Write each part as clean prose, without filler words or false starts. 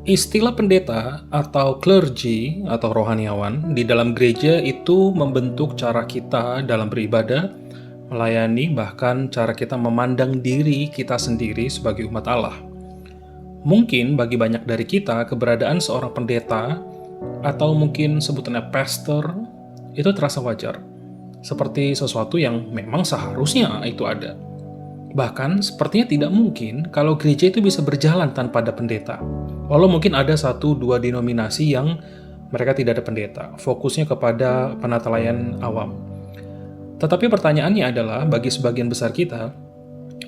Istilah pendeta atau clergy atau rohaniawan di dalam gereja itu membentuk cara kita dalam beribadah, melayani, bahkan cara kita memandang diri kita sendiri sebagai umat Allah. Mungkin bagi banyak dari kita, keberadaan seorang pendeta atau mungkin sebutannya pastor itu terasa wajar, seperti sesuatu yang memang seharusnya itu ada. Bahkan, sepertinya tidak mungkin kalau gereja itu bisa berjalan tanpa ada pendeta. Walau mungkin ada satu dua denominasi yang mereka tidak ada pendeta, fokusnya kepada penata-layan awam. Tetapi pertanyaannya adalah, bagi sebagian besar kita,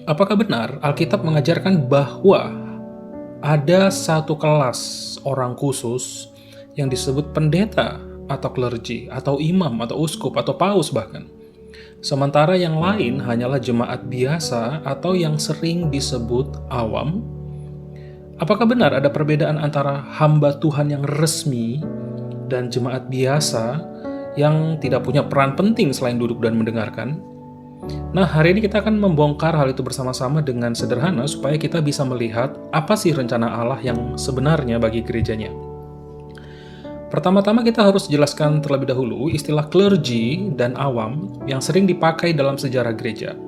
apakah benar Alkitab mengajarkan bahwa ada satu kelas orang khusus yang disebut pendeta atau clergy, atau imam, atau uskup, atau paus bahkan? Sementara yang lain hanyalah jemaat biasa atau yang sering disebut awam. Apakah benar ada perbedaan antara hamba Tuhan yang resmi dan jemaat biasa yang tidak punya peran penting selain duduk dan mendengarkan? Nah, hari ini kita akan membongkar hal itu bersama-sama dengan sederhana supaya kita bisa melihat apa sih rencana Allah yang sebenarnya bagi gerejanya. Pertama-tama kita harus jelaskan terlebih dahulu istilah clergy dan awam yang sering dipakai dalam sejarah gereja.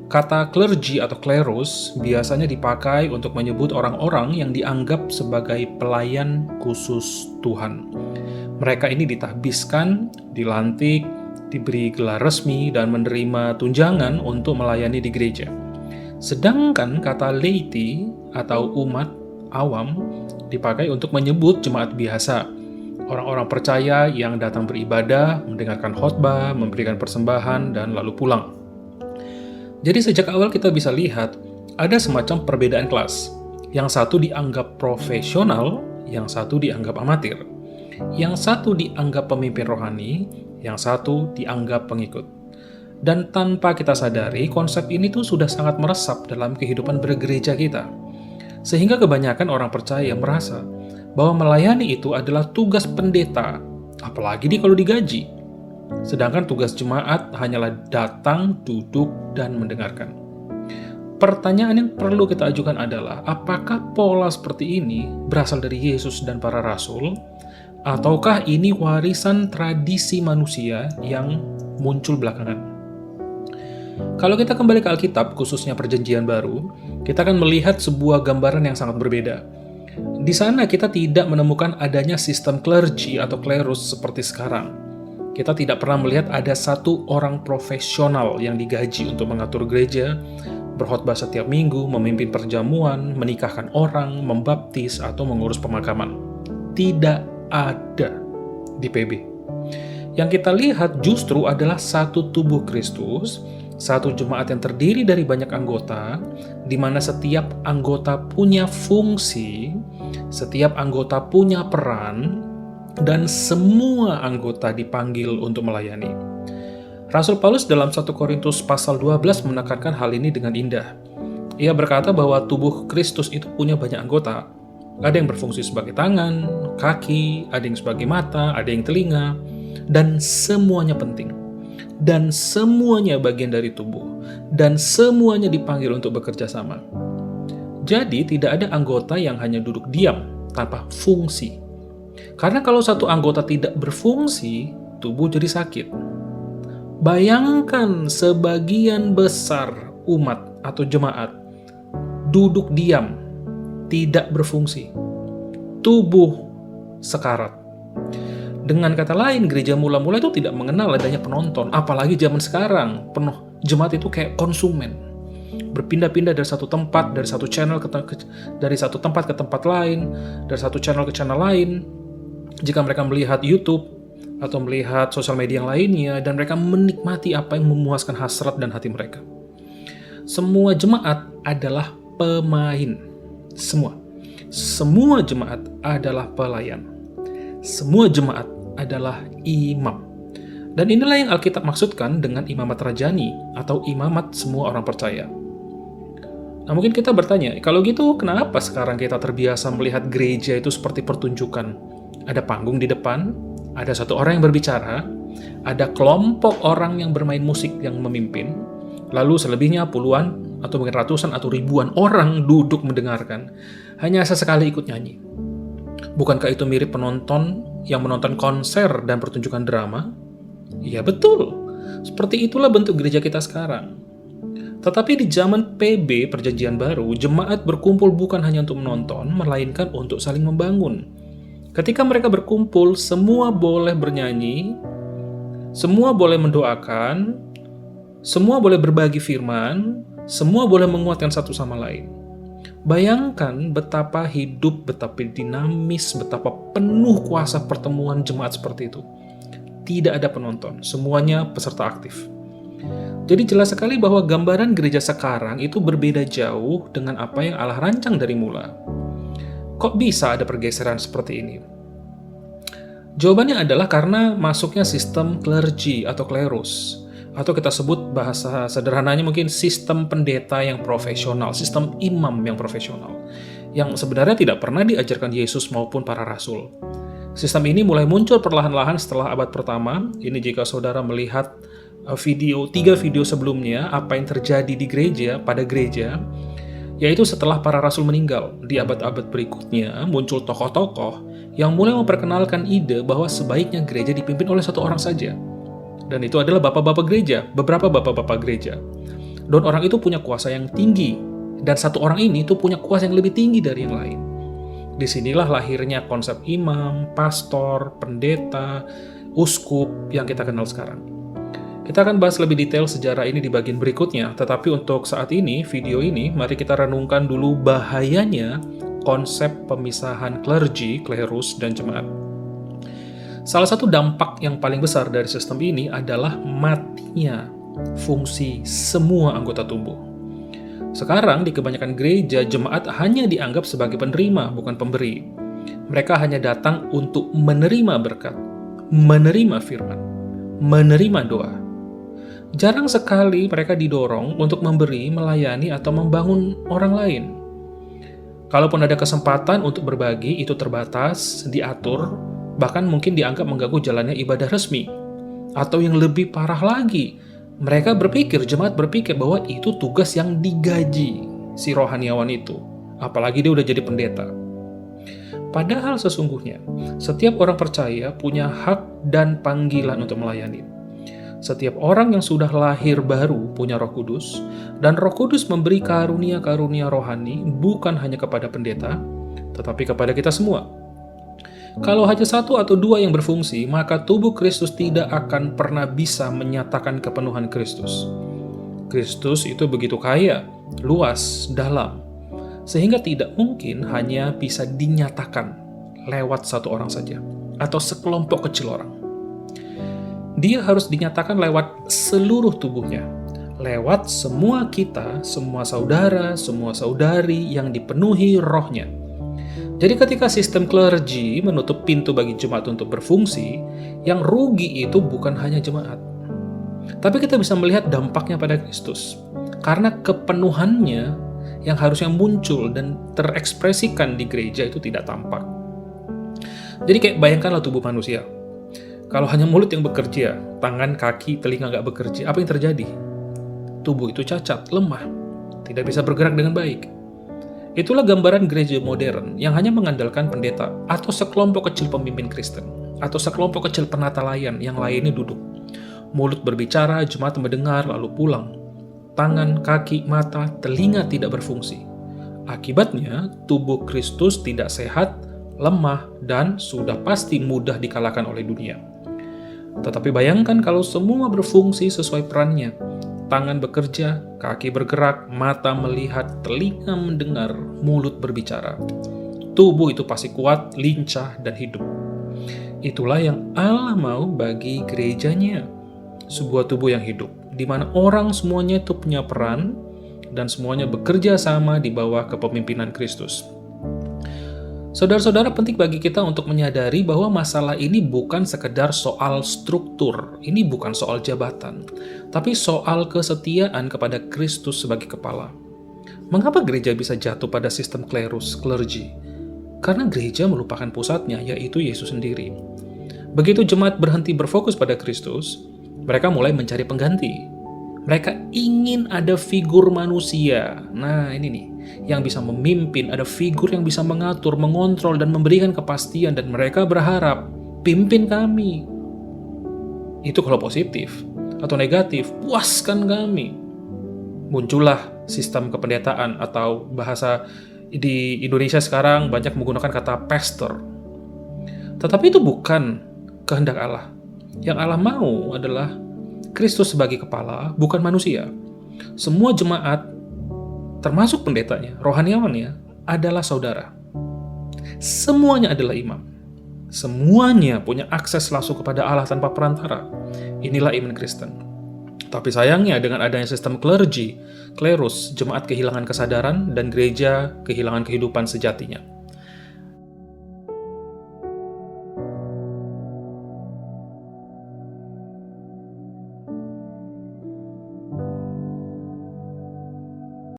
Kata clergy atau klerus biasanya dipakai untuk menyebut orang-orang yang dianggap sebagai pelayan khusus Tuhan. Mereka ini ditahbiskan, dilantik, diberi gelar resmi, dan menerima tunjangan untuk melayani di gereja. Sedangkan kata laity atau umat awam dipakai untuk menyebut jemaat biasa, orang-orang percaya yang datang beribadah, mendengarkan khotbah, memberikan persembahan, dan lalu pulang. Jadi sejak awal kita bisa lihat ada semacam perbedaan kelas. Yang satu dianggap profesional, yang satu dianggap amatir. Yang satu dianggap pemimpin rohani, yang satu dianggap pengikut. Dan tanpa kita sadari, konsep ini tuh sudah sangat meresap dalam kehidupan bergereja kita. Sehingga kebanyakan orang percaya merasa bahwa melayani itu adalah tugas pendeta, apalagi kalau digaji. Sedangkan tugas jemaat hanyalah datang, duduk, dan mendengarkan. Pertanyaan yang perlu kita ajukan adalah, apakah pola seperti ini berasal dari Yesus dan para rasul, ataukah ini warisan tradisi manusia yang muncul belakangan? Kalau kita kembali ke Alkitab, khususnya Perjanjian Baru, kita akan melihat sebuah gambaran yang sangat berbeda. Di sana kita tidak menemukan adanya sistem clergy atau klerus seperti sekarang. Kita tidak pernah melihat ada satu orang profesional yang digaji untuk mengatur gereja, berkhotbah setiap minggu, memimpin perjamuan, menikahkan orang, membaptis, atau mengurus pemakaman. Tidak ada di PB. Yang kita lihat justru adalah satu tubuh Kristus, satu jemaat yang terdiri dari banyak anggota, di mana setiap anggota punya fungsi, setiap anggota punya peran, dan semua anggota dipanggil untuk melayani. Rasul Paulus dalam 1 Korintus pasal 12 menekankan hal ini dengan indah. Ia berkata bahwa tubuh Kristus itu punya banyak anggota. Ada yang berfungsi sebagai tangan, kaki, ada yang sebagai mata, ada yang telinga, dan semuanya penting. Dan semuanya bagian dari tubuh, dan semuanya dipanggil untuk bekerja sama. Jadi tidak ada anggota yang hanya duduk diam tanpa fungsi. Karena kalau satu anggota tidak berfungsi, tubuh jadi sakit. Bayangkan sebagian besar umat atau jemaat duduk diam, tidak berfungsi. Tubuh sekarat. Dengan kata lain, gereja mula-mula itu tidak mengenal adanya penonton, apalagi zaman sekarang, penuh jemaat itu kayak konsumen. Berpindah-pindah dari satu tempat, dari satu channel dari satu tempat ke tempat lain, dari satu channel ke channel lain. Jika mereka melihat YouTube atau melihat sosial media yang lainnya, dan mereka menikmati apa yang memuaskan hasrat dan hati mereka. Semua jemaat adalah pemain. Semua jemaat adalah pelayan. Semua jemaat adalah imam. Dan inilah yang Alkitab maksudkan dengan imamat rajani atau imamat semua orang percaya. Nah, mungkin kita bertanya, kalau gitu kenapa sekarang kita terbiasa melihat gereja itu seperti pertunjukan? Ada panggung di depan, ada satu orang yang berbicara, ada kelompok orang yang bermain musik yang memimpin, lalu selebihnya puluhan atau mungkin ratusan atau ribuan orang duduk mendengarkan, hanya sesekali ikut nyanyi. Bukankah itu mirip penonton yang menonton konser dan pertunjukan drama? Ya betul, seperti itulah bentuk gereja kita sekarang. Tetapi di zaman PB, Perjanjian Baru, jemaat berkumpul bukan hanya untuk menonton, melainkan untuk saling membangun. Ketika mereka berkumpul, semua boleh bernyanyi, semua boleh mendoakan, semua boleh berbagi firman, semua boleh menguatkan satu sama lain. Bayangkan betapa hidup, betapa dinamis, betapa penuh kuasa pertemuan jemaat seperti itu. Tidak ada penonton, semuanya peserta aktif. Jadi jelas sekali bahwa gambaran gereja sekarang itu berbeda jauh dengan apa yang Allah rancang dari mula. Kok bisa ada pergeseran seperti ini? Jawabannya adalah karena masuknya sistem clergy atau klerus, atau kita sebut bahasa sederhananya mungkin sistem pendeta yang profesional, sistem imam yang profesional, yang sebenarnya tidak pernah diajarkan Yesus maupun para rasul. Sistem ini mulai muncul perlahan-lahan setelah abad pertama. Ini jika saudara melihat 3 video sebelumnya, apa yang terjadi di gereja, pada gereja, yaitu setelah para rasul meninggal. Di abad-abad berikutnya muncul tokoh-tokoh yang mulai memperkenalkan ide bahwa sebaiknya gereja dipimpin oleh satu orang saja. Dan itu adalah bapak-bapak gereja, beberapa bapak-bapak gereja. Dan orang itu punya kuasa yang tinggi, dan satu orang ini tuh punya kuasa yang lebih tinggi dari yang lain. Disinilah lahirnya konsep imam, pastor, pendeta, uskup yang kita kenal sekarang. Kita akan bahas lebih detail sejarah ini di bagian berikutnya, tetapi untuk saat ini, video ini, mari kita renungkan dulu bahayanya konsep pemisahan clergy, klerus, dan jemaat. Salah satu dampak yang paling besar dari sistem ini adalah matinya fungsi semua anggota tubuh. Sekarang di kebanyakan gereja, jemaat hanya dianggap sebagai penerima, bukan pemberi. Mereka hanya datang untuk menerima berkat, menerima firman, menerima doa. Jarang sekali mereka didorong untuk memberi, melayani, atau membangun orang lain. Kalaupun ada kesempatan untuk berbagi, itu terbatas, diatur, bahkan mungkin dianggap mengganggu jalannya ibadah resmi. Atau yang lebih parah lagi, jemaat berpikir bahwa itu tugas yang digaji si rohaniawan itu. Apalagi dia udah jadi pendeta. Padahal sesungguhnya, setiap orang percaya punya hak dan panggilan untuk melayani. Setiap orang yang sudah lahir baru punya Roh Kudus, dan Roh Kudus memberi karunia-karunia rohani bukan hanya kepada pendeta, tetapi kepada kita semua. Kalau hanya satu atau dua yang berfungsi, maka tubuh Kristus tidak akan pernah bisa menyatakan kepenuhan Kristus. Kristus itu begitu kaya, luas, dalam, sehingga tidak mungkin hanya bisa dinyatakan lewat satu orang saja, atau sekelompok kecil orang. Dia harus dinyatakan lewat seluruh tubuhnya, lewat semua kita, semua saudara, semua saudari yang dipenuhi rohnya. Jadi ketika sistem clergy menutup pintu bagi jemaat untuk berfungsi, yang rugi itu bukan hanya jemaat. Tapi kita bisa melihat dampaknya pada Kristus. Karena kepenuhannya yang harusnya muncul dan terekspresikan di gereja itu tidak tampak. Jadi kayak bayangkanlah tubuh manusia. Kalau hanya mulut yang bekerja, tangan, kaki, telinga nggak bekerja, apa yang terjadi? Tubuh itu cacat, lemah, tidak bisa bergerak dengan baik. Itulah gambaran gereja modern yang hanya mengandalkan pendeta atau sekelompok kecil pemimpin Kristen atau sekelompok kecil penata layan yang lainnya duduk. Mulut berbicara, jemaat mendengar lalu pulang. Tangan, kaki, mata, telinga tidak berfungsi. Akibatnya, tubuh Kristus tidak sehat, lemah, dan sudah pasti mudah dikalahkan oleh dunia. Tetapi bayangkan kalau semua berfungsi sesuai perannya. Tangan bekerja, kaki bergerak, mata melihat, telinga mendengar, mulut berbicara. Tubuh itu pasti kuat, lincah, dan hidup. Itulah yang Allah mau bagi gerejanya. Sebuah tubuh yang hidup, di mana orang semuanya itu punya peran, dan semuanya bekerja sama di bawah kepemimpinan Kristus. Saudara-saudara, penting bagi kita untuk menyadari bahwa masalah ini bukan sekedar soal struktur, ini bukan soal jabatan, tapi soal kesetiaan kepada Kristus sebagai kepala. Mengapa gereja bisa jatuh pada sistem klerus, clergy? Karena gereja melupakan pusatnya, yaitu Yesus sendiri. Begitu jemaat berhenti berfokus pada Kristus, mereka mulai mencari pengganti. Mereka ingin ada figur manusia. Nah, ini nih, yang bisa memimpin, ada figur yang bisa mengatur, mengontrol, dan memberikan kepastian, dan mereka berharap, pimpin kami. Itu kalau positif. Atau negatif, puaskan kami. Muncullah sistem kependetaan, atau bahasa di Indonesia sekarang banyak menggunakan kata pastor. Tetapi itu bukan kehendak Allah. Yang Allah mau adalah Kristus sebagai kepala, bukan manusia. Semua jemaat, termasuk pendetanya, rohaniawannya, adalah saudara. Semuanya adalah imam. Semuanya punya akses langsung kepada Allah tanpa perantara. Inilah iman Kristen. Tapi sayangnya dengan adanya sistem klerus, jemaat kehilangan kesadaran dan gereja kehilangan kehidupan sejatinya.